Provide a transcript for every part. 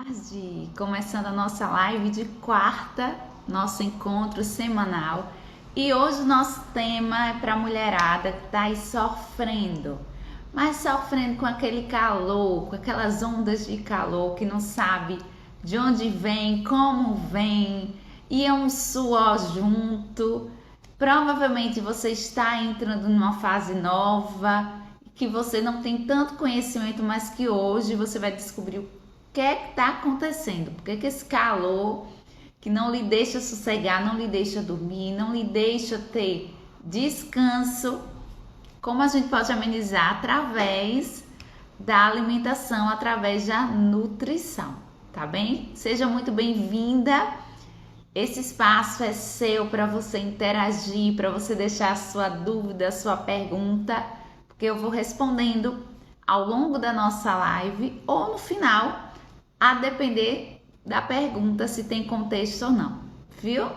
Tarde, começando a nossa live de quarta, nosso encontro semanal. E hoje o nosso tema é para a mulherada que está aí sofrendo, mas sofrendo com aquele calor, com aquelas ondas de calor que não sabe de onde vem, como vem, e é um suor junto. Provavelmente você está entrando numa fase nova, que você não tem tanto conhecimento, mas que hoje você vai descobrir o que é que está acontecendo, porque que esse calor que não lhe deixa sossegar, não lhe deixa dormir, não lhe deixa ter descanso, como a gente pode amenizar através da alimentação, através da nutrição, tá bem? Seja muito bem-vinda. Esse espaço é seu para você interagir, para você deixar a sua dúvida, a sua pergunta, porque eu vou respondendo ao longo da nossa live ou no final, a depender da pergunta, se tem contexto ou não, viu?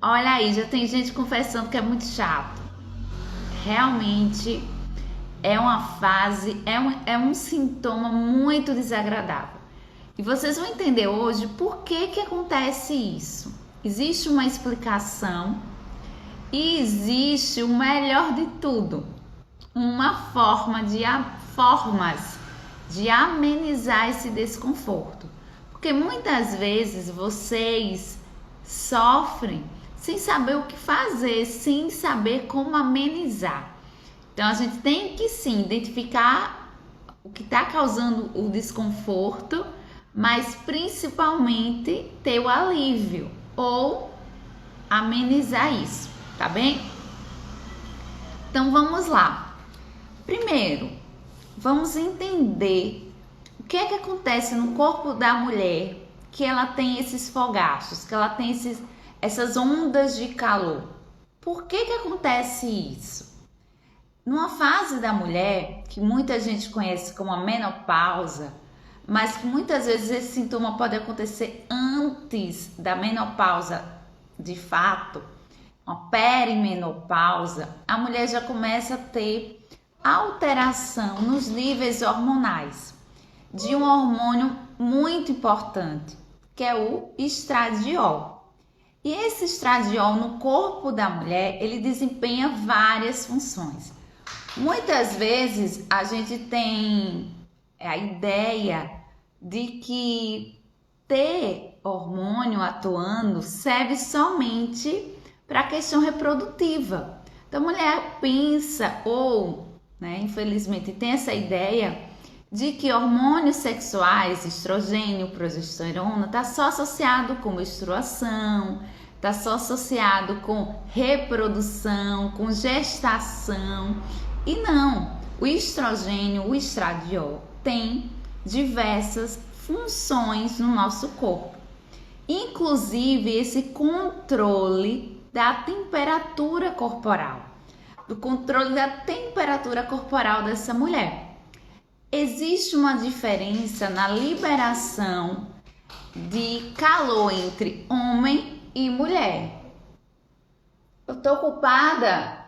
Olha aí, já tem gente confessando que é muito chato. Realmente é uma fase, é um sintoma muito desagradável. E vocês vão entender hoje por que acontece isso. Existe uma explicação e existe o melhor de tudo, formas de amenizar esse desconforto. Porque muitas vezes vocês sofrem sem saber o que fazer, sem saber como amenizar. Então a gente tem que sim identificar o que está causando o desconforto, mas principalmente ter o alívio ou amenizar isso, tá bem? Então vamos lá. Primeiro, vamos entender o que é que acontece no corpo da mulher que ela tem esses fogachos, que ela tem essas ondas de calor. Por que acontece isso? Numa fase da mulher que muita gente conhece como a menopausa, mas que muitas vezes esse sintoma pode acontecer antes da menopausa de fato, uma perimenopausa, a mulher já começa a ter alteração nos níveis hormonais de um hormônio muito importante, que é o estradiol. E esse estradiol no corpo da mulher, ele desempenha várias funções. Muitas vezes a gente tem a ideia de que ter hormônio atuando serve somente para a questão reprodutiva. Então a mulher pensa infelizmente tem essa ideia de que hormônios sexuais, estrogênio, progesterona, está só associado com menstruação, está só associado com reprodução, com gestação. E não, o estrogênio, o estradiol, tem diversas funções no nosso corpo. Inclusive esse controle da temperatura corporal. Do controle da temperatura corporal dessa mulher. Existe uma diferença na liberação de calor entre homem e mulher. Eu tô ocupada.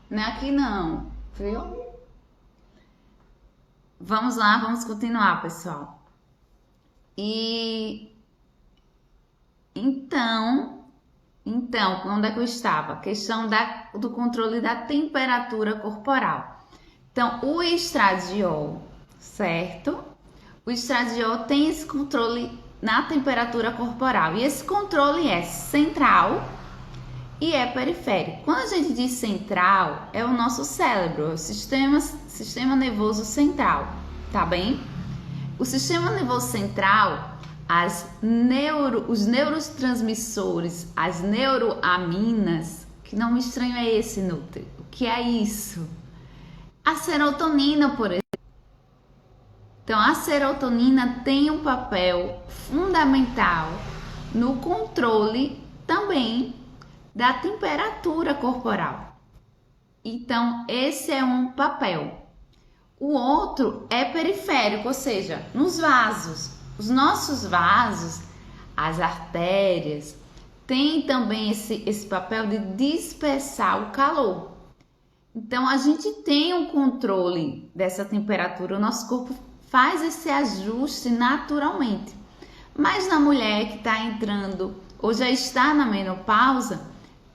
Não é aqui não, viu? Vamos lá, vamos continuar, pessoal. Então, onde é que eu estava? A questão do controle da temperatura corporal. Então, o estradiol, certo? O estradiol tem esse controle na temperatura corporal. E esse controle é central e é periférico. Quando a gente diz central, é o nosso cérebro, o sistema nervoso central, tá bem? O sistema nervoso central, os neurotransmissores, as neuroaminas, que nome estranho é esse, Nutri? O que é isso? A serotonina, por exemplo. Então, a serotonina tem um papel fundamental no controle também da temperatura corporal. Então, esse é um papel. O outro é periférico, ou seja, nos vasos. Os nossos vasos, as artérias, têm também esse papel de dispersar o calor. Então, a gente tem um controle dessa temperatura, o nosso corpo faz esse ajuste naturalmente. Mas na mulher que está entrando ou já está na menopausa,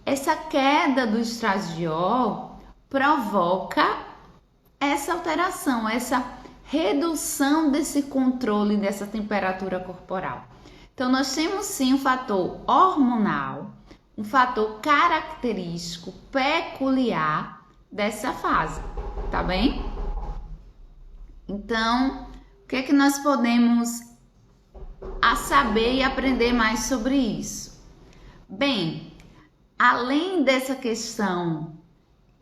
essa queda do estradiol provoca essa alteração, essa redução desse controle dessa temperatura corporal. Então, nós temos sim um fator hormonal, um fator característico, peculiar dessa fase, tá bem? Então, o que é que nós podemos saber e aprender mais sobre isso? Bem, além dessa questão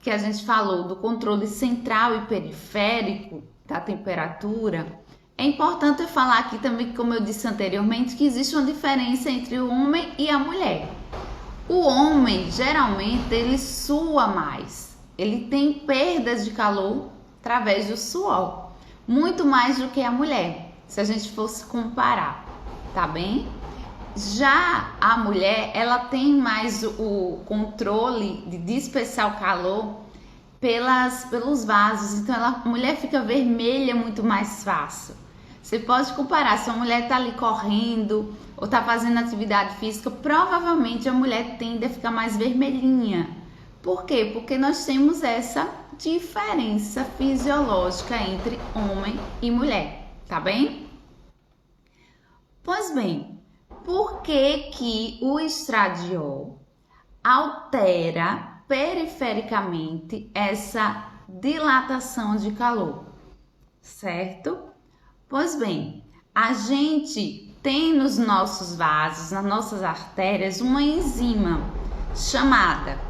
que a gente falou do controle central e periférico da temperatura, é importante eu falar aqui também, como eu disse anteriormente, que existe uma diferença entre o homem e a mulher. O homem, geralmente, ele sua mais, ele tem perdas de calor através do suor, muito mais do que a mulher, se a gente fosse comparar, tá bem? Já a mulher, ela tem mais o controle de dispersar o calor pelos vasos, então a mulher fica vermelha muito mais fácil. Você pode comparar, se a mulher está ali correndo ou está fazendo atividade física, provavelmente a mulher tende a ficar mais vermelhinha. Por quê? Porque nós temos essa diferença fisiológica entre homem e mulher, tá bem? Pois bem, por que que o estradiol altera perifericamente essa dilatação de calor, certo? Pois bem, a gente tem nos nossos vasos, nas nossas artérias, uma enzima chamada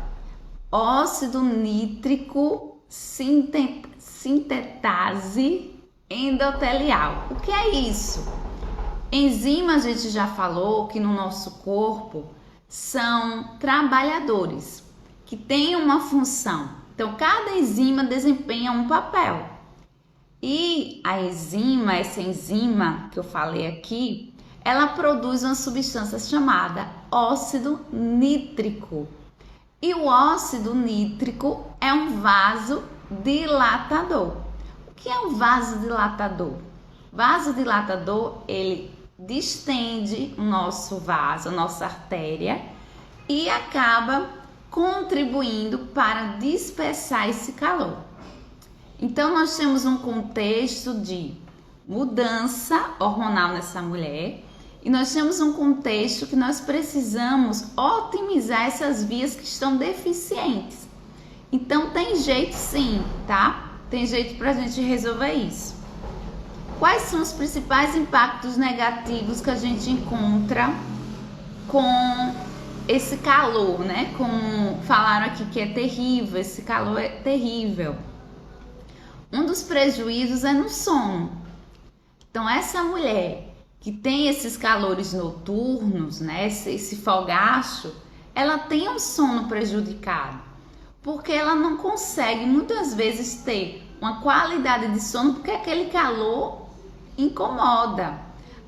óxido nítrico sintetase endotelial. O que é isso? Enzima, a gente já falou que no nosso corpo são trabalhadores que têm uma função. Então, cada enzima desempenha um papel. E a enzima, essa enzima que eu falei aqui, ela produz uma substância chamada óxido nítrico. E o óxido nítrico é um vasodilatador. O que é um vasodilatador? Vasodilatador, ele distende o nosso vaso, a nossa artéria, e acaba contribuindo para dispersar esse calor. Então, nós temos um contexto de mudança hormonal nessa mulher e nós temos um contexto que nós precisamos otimizar essas vias que estão deficientes. Então, tem jeito sim, tá? Tem jeito para a gente resolver isso. Quais são os principais impactos negativos que a gente encontra com esse calor, né? Como falaram aqui que é terrível, esse calor é terrível. Um dos prejuízos é no sono. Então, essa mulher que tem esses calores noturnos, né, esse fogacho, ela tem um sono prejudicado, porque ela não consegue muitas vezes ter uma qualidade de sono, porque aquele calor incomoda.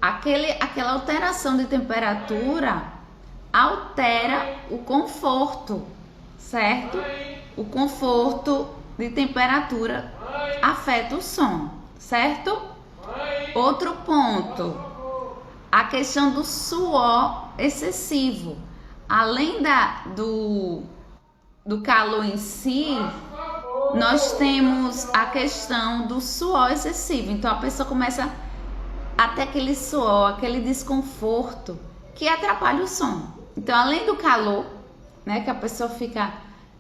Aquela alteração de temperatura altera o conforto, certo? O conforto de temperatura afeta o sono, certo? Outro ponto, a questão do suor excessivo. Além do calor em si, nós temos a questão do suor excessivo. Então a pessoa começa a ter aquele suor, aquele desconforto que atrapalha o sono. Então, além do calor, né, que a pessoa fica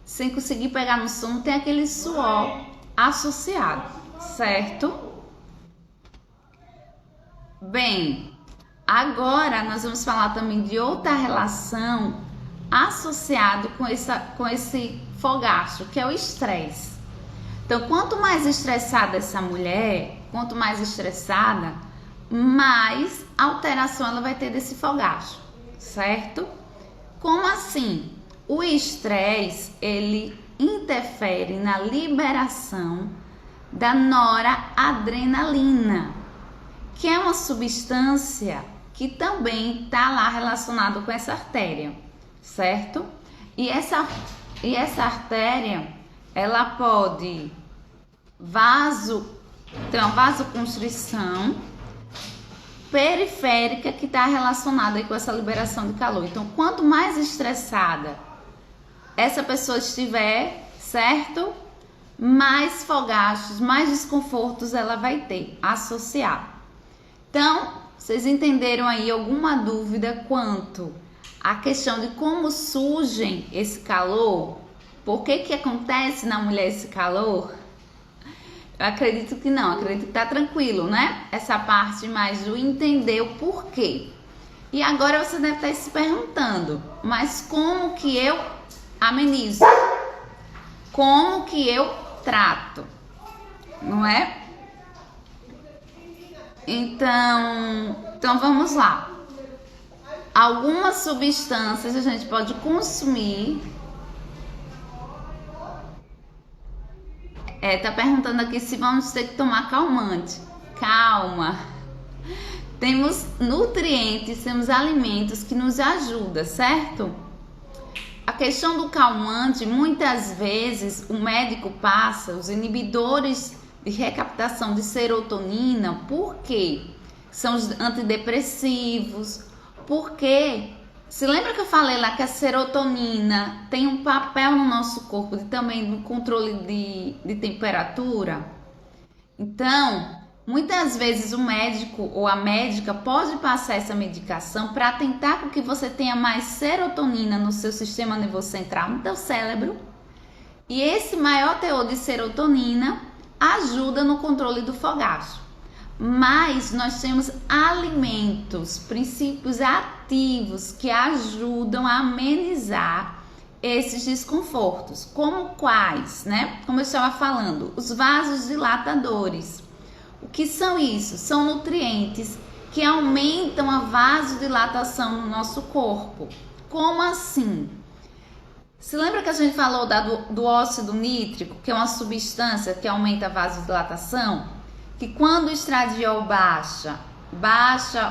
sem conseguir pegar no sono, tem aquele suor associado, certo? Bem, agora nós vamos falar também de outra relação associada com esse fogacho, que é o estresse. Então, quanto mais estressada essa mulher, quanto mais estressada, mais alteração ela vai ter desse fogacho, certo? Como assim? O estresse, ele interfere na liberação da noradrenalina, que é uma substância que também está lá relacionada com essa artéria, certo? E essa artéria, ela pode ter uma vasoconstrição periférica que está relacionada aí com essa liberação de calor. Então, quanto mais estressada essa pessoa estiver, certo? Mais fogachos, mais desconfortos ela vai ter associado. Então, vocês entenderam aí alguma dúvida quanto à questão de como surge esse calor? Por que acontece na mulher esse calor? Eu acredito que não, acredito que tá tranquilo, né? Essa parte mais do entender o porquê. E agora você deve estar se perguntando, mas como que eu amenizo? Como que eu trato? Não é? Então vamos lá. Algumas substâncias a gente pode consumir. Tá perguntando aqui se vamos ter que tomar calmante. Calma. Temos nutrientes, temos alimentos que nos ajudam, certo? A questão do calmante, muitas vezes o médico passa os inibidores de recaptação de serotonina, porque são os antidepressivos, porque se lembra que eu falei lá que a serotonina tem um papel no nosso corpo também no controle de temperatura? Então, muitas vezes o médico ou a médica pode passar essa medicação para tentar com que você tenha mais serotonina no seu sistema nervoso central, no teu cérebro. E esse maior teor de serotonina ajuda no controle do fogacho. Mas nós temos alimentos, princípios ativos que ajudam a amenizar esses desconfortos. Como quais, né? Como eu estava falando, os vasos dilatadores. O que são isso? São nutrientes que aumentam a vasodilatação no nosso corpo. Como assim? Se lembra que a gente falou do óxido nítrico, que é uma substância que aumenta a vasodilatação? Que quando o estradiol baixa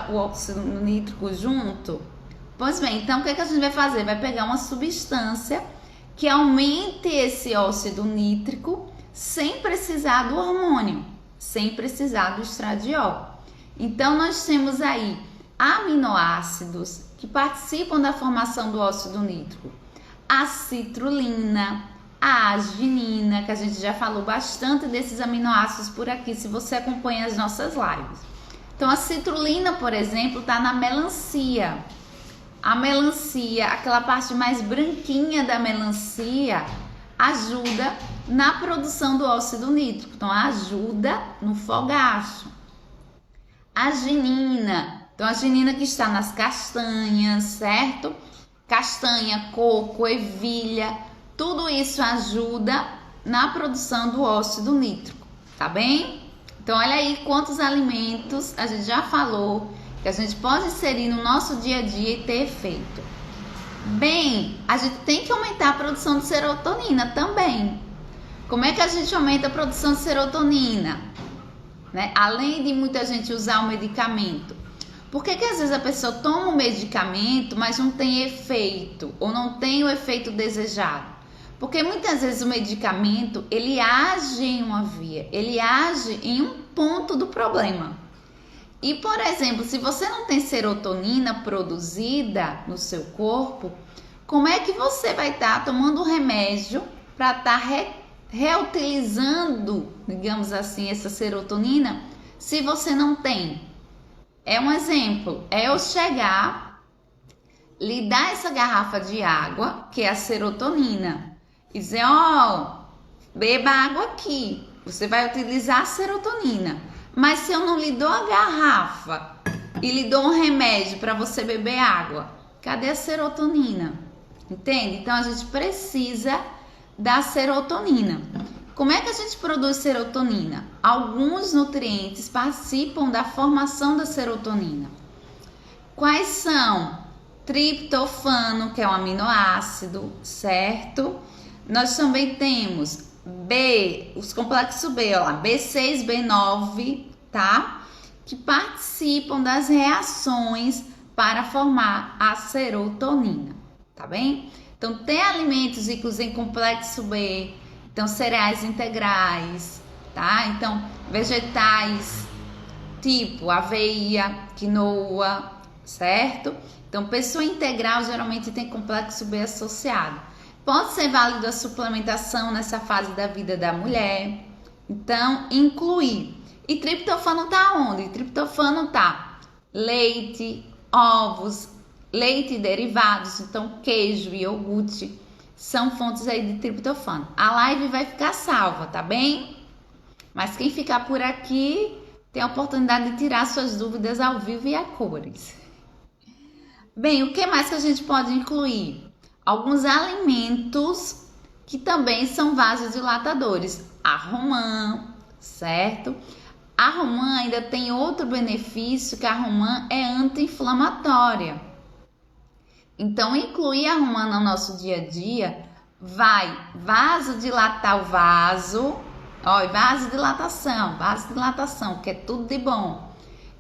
o óxido nítrico junto? Pois bem, então o que a gente vai fazer? Vai pegar uma substância que aumente esse óxido nítrico sem precisar do hormônio, sem precisar do estradiol. Então nós temos aí aminoácidos que participam da formação do óxido nítrico. A citrulina, a arginina, que a gente já falou bastante desses aminoácidos por aqui, se você acompanha as nossas lives. Então, a citrulina, por exemplo, está na melancia. A melancia, aquela parte mais branquinha da melancia, ajuda na produção do óxido nítrico. Então, ajuda no fogacho. A arginina, então a arginina que está nas castanhas, certo? Castanha, coco, ervilha, tudo isso ajuda na produção do óxido nítrico, tá bem? Então olha aí quantos alimentos a gente já falou que a gente pode inserir no nosso dia a dia e ter efeito. Bem, a gente tem que aumentar a produção de serotonina também. Como é que a gente aumenta a produção de serotonina? Né? Além de muita gente usar o medicamento. Por que às vezes a pessoa toma um medicamento, mas não tem efeito ou não tem o efeito desejado? Porque muitas vezes o medicamento, ele age em uma via, ele age em um ponto do problema. E, por exemplo, se você não tem serotonina produzida no seu corpo, como é que você vai estar tomando um remédio para estar reutilizando, digamos assim, essa serotonina, se você não tem? É um exemplo, é eu chegar, lhe dar essa garrafa de água, que é a serotonina, e dizer, beba água aqui, você vai utilizar a serotonina. Mas se eu não lhe dou a garrafa e lhe dou um remédio para você beber água, cadê a serotonina? Entende? Então a gente precisa da serotonina. Como é que a gente produz serotonina? Alguns nutrientes participam da formação da serotonina. Quais são? Triptofano, que é um aminoácido, certo? Nós também temos os complexos B, ó lá, B6, B9, tá? Que participam das reações para formar a serotonina, tá bem? Então, tem alimentos ricos em complexo B, Então, cereais integrais, tá? Então, vegetais tipo aveia, quinoa, certo? Então, pessoa integral geralmente tem complexo B associado. Pode ser válida a suplementação nessa fase da vida da mulher. Então, incluir. E triptofano tá onde? Triptofano tá leite, ovos, leite e derivados, então queijo e iogurte são fontes aí de triptofano. A live vai ficar salva, tá bem? Mas quem ficar por aqui tem a oportunidade de tirar suas dúvidas ao vivo e a cores. Bem, o que mais que a gente pode incluir? Alguns alimentos que também são vasodilatadores. A romã, certo? A romã ainda tem outro benefício, que a romã é anti-inflamatória. Então, incluir a romã no nosso dia a dia vai vasodilatar o vaso, ó, vasodilatação, que é tudo de bom.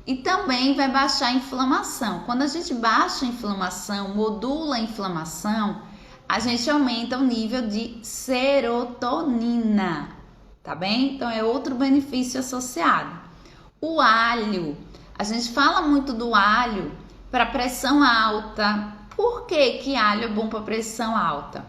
E também vai baixar a inflamação. Quando a gente baixa a inflamação, modula a inflamação, a gente aumenta o nível de serotonina, tá bem? Então, é outro benefício associado. O alho, a gente fala muito do alho para pressão alta. Por que alho é bom para pressão alta?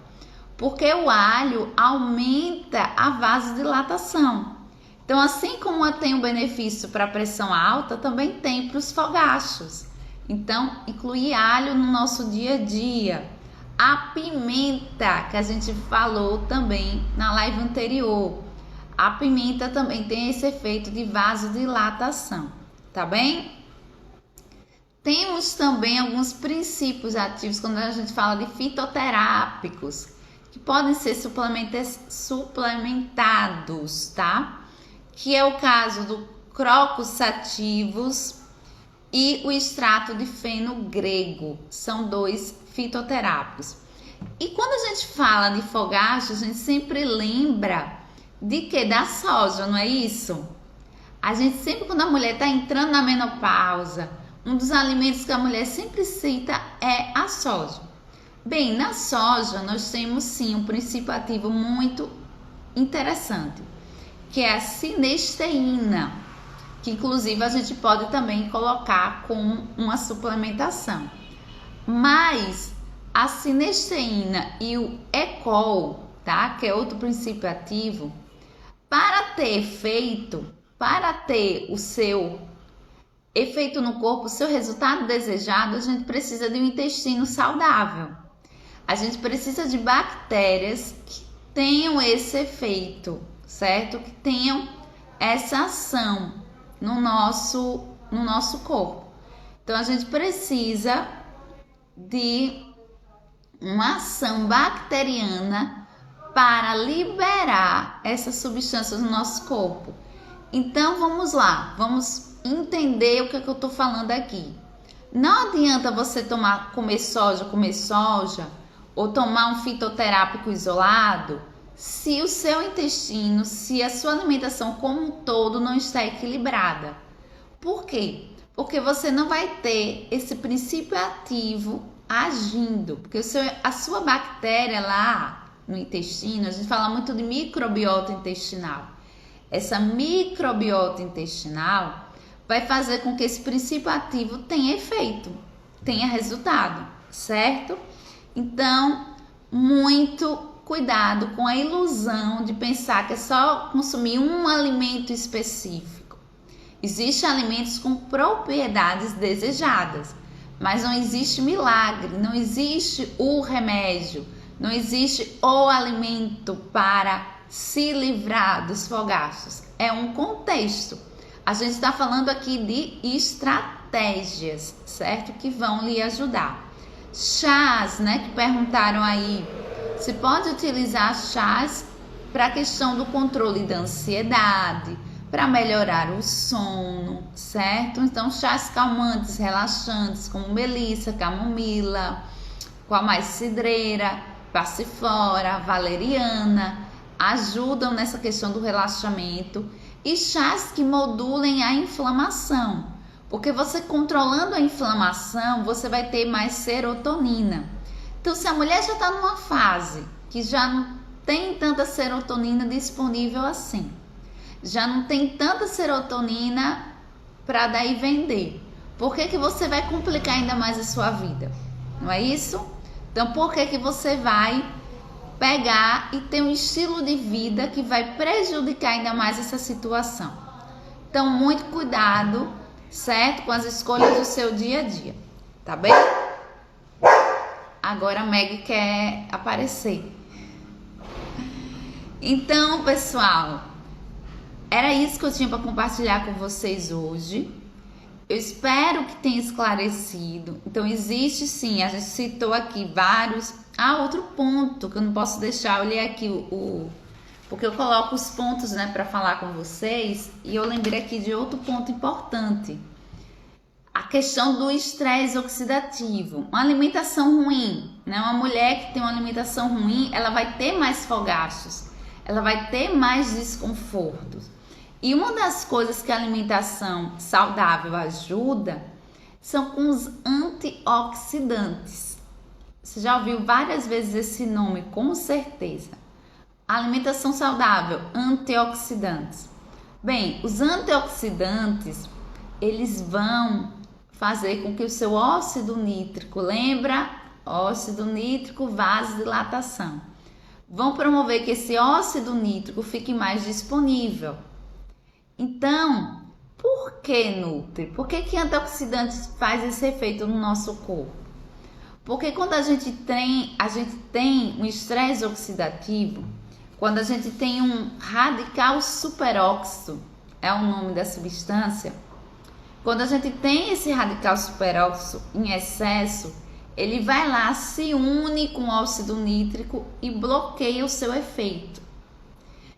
Porque o alho aumenta a vasodilatação. Então, assim como tem um benefício para pressão alta, também tem para os fogachos. Então, incluir alho no nosso dia a dia. A pimenta, que a gente falou também na live anterior. A pimenta também tem esse efeito de vasodilatação, tá bem? Temos também alguns princípios ativos quando a gente fala de fitoterápicos, que podem ser suplementados, tá? Que é o caso do crocus sativus e o extrato de feno grego. São dois fitoterápicos. E quando a gente fala de fogacho, a gente sempre lembra de que? Da soja, não é isso? A gente sempre, quando a mulher está entrando na menopausa, um dos alimentos que a mulher sempre cita é a soja. Bem, na soja nós temos sim um princípio ativo muito interessante, que é a sinesteína, que inclusive a gente pode também colocar com uma suplementação. Mas a sinesteína e o ECOL, tá? Que é outro princípio ativo, para ter efeito, para ter o seu efeito no corpo, o seu resultado desejado, a gente precisa de um intestino saudável. A gente precisa de bactérias que tenham esse efeito, certo? Que tenham essa ação no nosso corpo. Então, a gente precisa de uma ação bacteriana para liberar essas substâncias no nosso corpo. Então, vamos lá, vamos entender o que eu estou falando aqui. Não adianta você comer soja, ou tomar um fitoterápico isolado, se o seu intestino, se a sua alimentação como um todo não está equilibrada. Por quê? Porque você não vai ter esse princípio ativo agindo. Porque a sua bactéria lá no intestino, a gente fala muito de microbiota intestinal. Essa microbiota intestinal vai fazer com que esse princípio ativo tenha efeito, tenha resultado, certo? Então, muito cuidado com a ilusão de pensar que é só consumir um alimento específico. Existem alimentos com propriedades desejadas, mas não existe milagre, não existe o remédio, não existe o alimento para se livrar dos fogachos. É um contexto. A gente está falando aqui de estratégias, certo? Que vão lhe ajudar. Chás, né? Que perguntaram aí. Você pode utilizar chás para a questão do controle da ansiedade, para melhorar o sono, certo? Então, chás calmantes, relaxantes, como melissa, camomila, qual mais cidreira, passiflora, valeriana, ajudam nessa questão do relaxamento. E chás que modulem a inflamação, porque você controlando a inflamação, você vai ter mais serotonina. Então, se a mulher já está numa fase que já tem tanta serotonina disponível assim. Já não tem tanta serotonina para daí vender. Por que você vai complicar ainda mais a sua vida? Não é isso? Então, por que você vai pegar e ter um estilo de vida que vai prejudicar ainda mais essa situação? Então, muito cuidado, certo? Com as escolhas do seu dia a dia, tá bem? Agora a Meg quer aparecer. Então, pessoal, era isso que eu tinha para compartilhar com vocês hoje. Eu espero que tenha esclarecido. Então, existe sim, a gente citou aqui vários. Outro ponto que eu não posso deixar, eu olhei aqui porque eu coloco os pontos, né, para falar com vocês, e eu lembrei aqui de outro ponto importante. A questão do estresse oxidativo. Uma alimentação ruim, né? Uma mulher que tem uma alimentação ruim, ela vai ter mais fogachos, ela vai ter mais desconfortos. E uma das coisas que a alimentação saudável ajuda são com os antioxidantes. Você já ouviu várias vezes esse nome, com certeza. Alimentação saudável, antioxidantes. Bem, os antioxidantes, eles vão fazer com que o seu óxido nítrico, lembra? Óxido nítrico, vasodilatação. Vão promover que esse óxido nítrico fique mais disponível. Então, por que Nutri? Por que antioxidantes faz esse efeito no nosso corpo? Porque quando a gente tem um estresse oxidativo, quando a gente tem um radical superóxido, é o nome da substância, quando a gente tem esse radical superóxido em excesso, ele vai lá, se une com o óxido nítrico e bloqueia o seu efeito.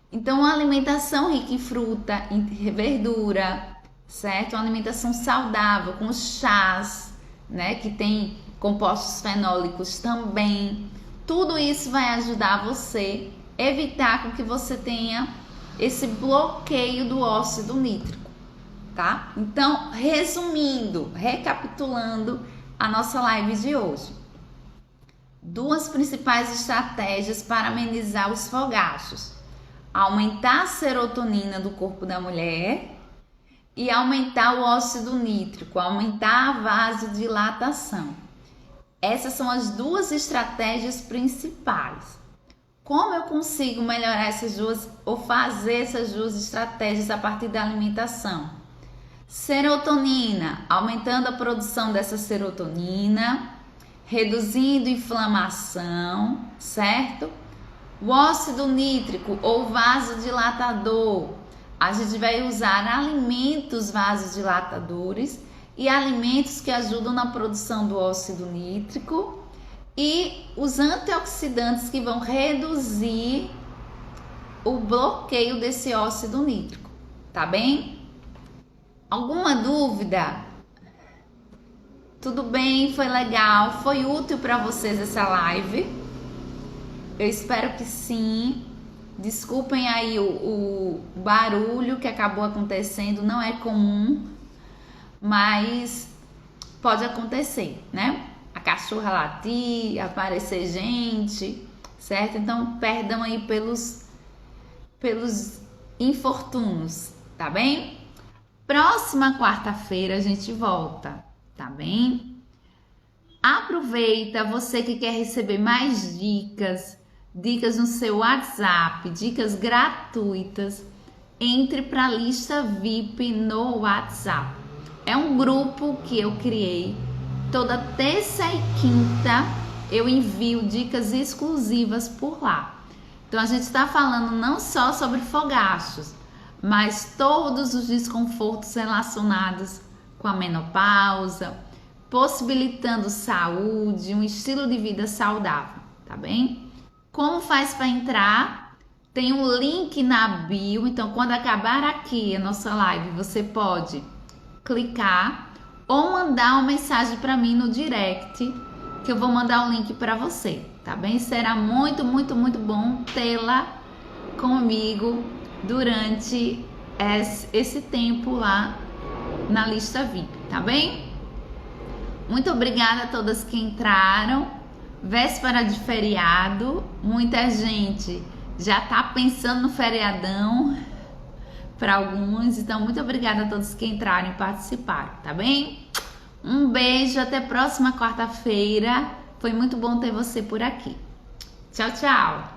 Então, uma alimentação rica em fruta, em verdura, certo? Uma alimentação saudável, com chás, né? Que tem compostos fenólicos também. Tudo isso vai ajudar você a evitar com que você tenha esse bloqueio do óxido nítrico, tá? Então, resumindo, recapitulando a nossa live de hoje. 2 principais estratégias para amenizar os fogachos. Aumentar a serotonina do corpo da mulher e aumentar o óxido nítrico, aumentar a vasodilatação. Essas são as 2 estratégias principais. Como eu consigo melhorar essas 2 ou fazer essas 2 estratégias a partir da alimentação? Serotonina, aumentando a produção dessa serotonina, reduzindo inflamação, certo? O óxido nítrico ou vasodilatador, a gente vai usar alimentos vasodilatadores e alimentos que ajudam na produção do óxido nítrico e os antioxidantes que vão reduzir o bloqueio desse óxido nítrico, tá bem? Alguma dúvida? Tudo bem? Foi legal? Foi útil para vocês essa live? Eu espero que sim. Desculpem aí o barulho que acabou acontecendo, não é comum, mas pode acontecer, né? A cachorra latir, aparecer gente, certo? Então, perdão aí pelos infortúnios, tá bem? Próxima quarta-feira a gente volta, tá bem? Aproveita, você que quer receber mais dicas no seu WhatsApp, dicas gratuitas, entre para a lista VIP no WhatsApp. É um grupo que eu criei. Toda terça e quinta eu envio dicas exclusivas por lá. Então a gente está falando não só sobre fogachos, mas todos os desconfortos relacionados com a menopausa, possibilitando saúde, um estilo de vida saudável, tá bem? Como faz para entrar? Tem um link na bio, então quando acabar aqui a nossa live, você pode clicar ou mandar uma mensagem para mim no direct, que eu vou mandar o link para você, tá bem? Será muito, muito, muito bom tê-la comigo durante esse tempo lá na lista VIP, tá bem? Muito obrigada a todas que entraram. Véspera de feriado, muita gente já tá pensando no feriadão para alguns. Então, muito obrigada a todos que entraram e participaram, tá bem? Um beijo, até a próxima quarta-feira. Foi muito bom ter você por aqui. Tchau, tchau!